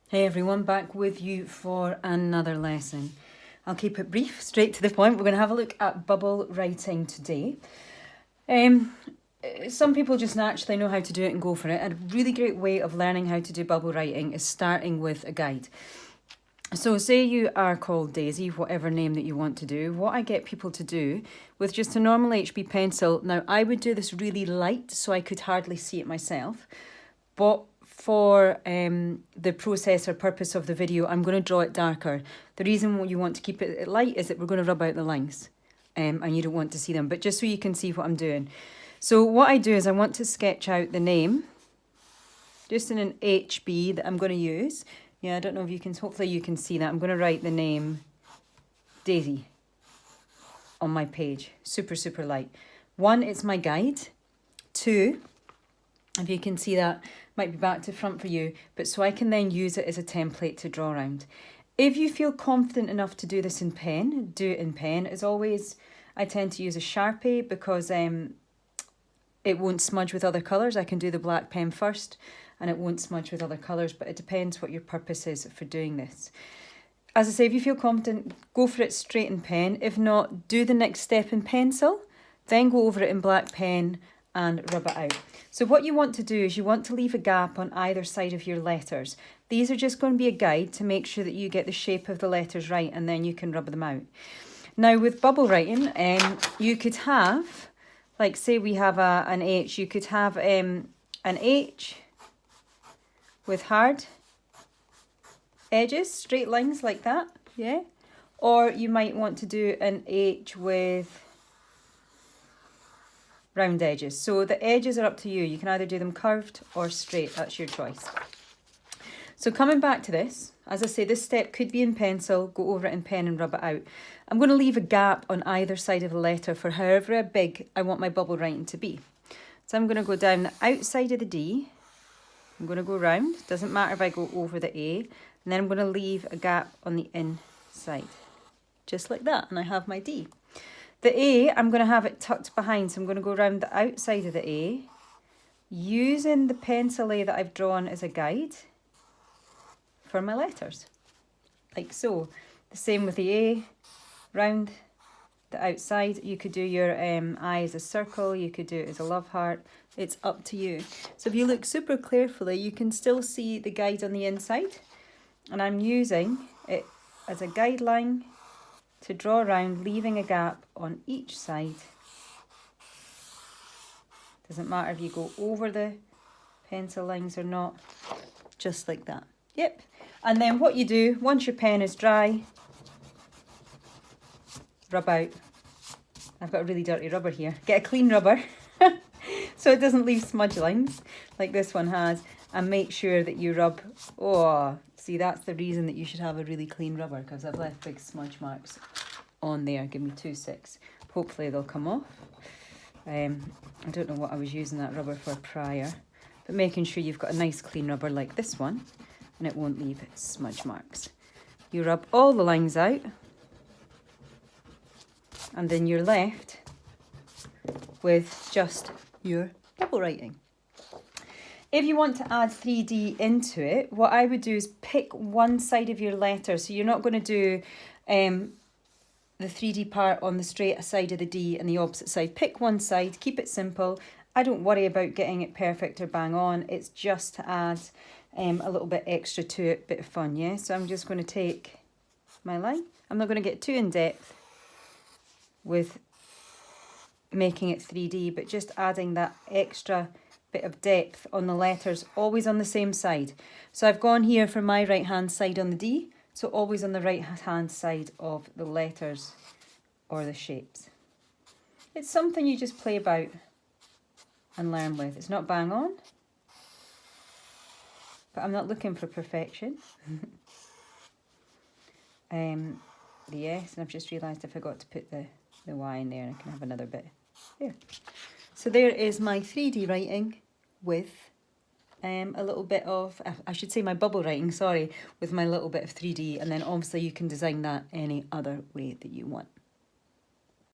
Hey everyone, back with you for another lesson. I'll keep it brief, straight to the point. We're going to have a look at bubble writing today. Some people just naturally know how to do it and go for it. A really great way of learning how to do bubble writing is starting with a guide. So say you are called Daisy, whatever name that you want to do. What I get people to do with just a normal HB pencil, now I would do this really light so I could hardly see it myself, but for the process or purpose of the video, I'm going to draw it darker. The reason you want to keep it light is that we're going to rub out the lines and you don't want to see them, but just so you can see what I'm doing. So what I do is I want to sketch out the name, just in an HB that I'm going to use. Yeah, I don't know if you can, hopefully you can see that. I'm going to write the name Daisy on my page. Super, super light. 1, it's my guide. 2, if you can see that, might be back to front for you, but so I can then use it as a template to draw around. If you feel confident enough to do this in pen, do it in pen. As always, I tend to use a Sharpie because it won't smudge with other colours. I can do the black pen first and it won't smudge with other colours, but it depends what your purpose is for doing this. As I say, if you feel confident, go for it straight in pen. If not, do the next step in pencil, then go over it in black pen and rub it out. So what you want to do is you want to leave a gap on either side of your letters. These are just going to be a guide to make sure that you get the shape of the letters right, and then you can rub them out. Now with bubble writing, you could have, like say we have an H, you could have an H with hard edges, straight lines like that, yeah? Or you might want to do an H with round edges. So the edges are up to you. You can either do them curved or straight. That's your choice. So coming back to this, as I say, this step could be in pencil. Go over it in pen and rub it out. I'm going to leave a gap on either side of the letter for however big I want my bubble writing to be. So I'm going to go down the outside of the D. I'm going to go round. Doesn't matter if I go over the A. And then I'm going to leave a gap on the inside. Just like that. And I have my D. The A, I'm going to have it tucked behind, so I'm going to go around the outside of the A, using the pencil A that I've drawn as a guide for my letters, like so. The same with the A, round the outside. You could do your I as a circle, you could do it as a love heart, it's up to you. So if you look super carefully, you can still see the guide on the inside, and I'm using it as a guideline to draw around, leaving a gap on each side. Doesn't matter if you go over the pencil lines or not, just like that. Yep. And then what you do, once your pen is dry, rub out. I've got a really dirty rubber here. Get a clean rubber so it doesn't leave smudge lines like this one has, and make sure that you rub. Oh, see, that's the reason that you should have a really clean rubber, because I've left big smudge marks on there. Give me 2 secs. Hopefully they'll come off. I don't know what I was using that rubber for prior, but making sure you've got a nice clean rubber like this one, and it won't leave smudge marks. You rub all the lines out, and then you're left with just your bubble writing. If you want to add 3D into it, what I would do is pick one side of your letter. So you're not going to do the 3D part on the straight side of the D and the opposite side. Pick one side, keep it simple. I don't worry about getting it perfect or bang on. It's just to add a little bit extra to it, bit of fun, yeah? So I'm just going to take my line. I'm not going to get too in depth with making it 3D, but just adding that extra bit of depth on the letters, always on the same side. So I've gone here for my right hand side on the D, so always on the right hand side of the letters or the shapes. It's something you just play about and learn with. It's not bang on, but I'm not looking for perfection. The S, and I've just realised I forgot to put the Y in there, and I can have another bit there. So there is my 3D writing with a little bit of, I should say my bubble writing, sorry, with my little bit of 3D, and then obviously you can design that any other way that you want.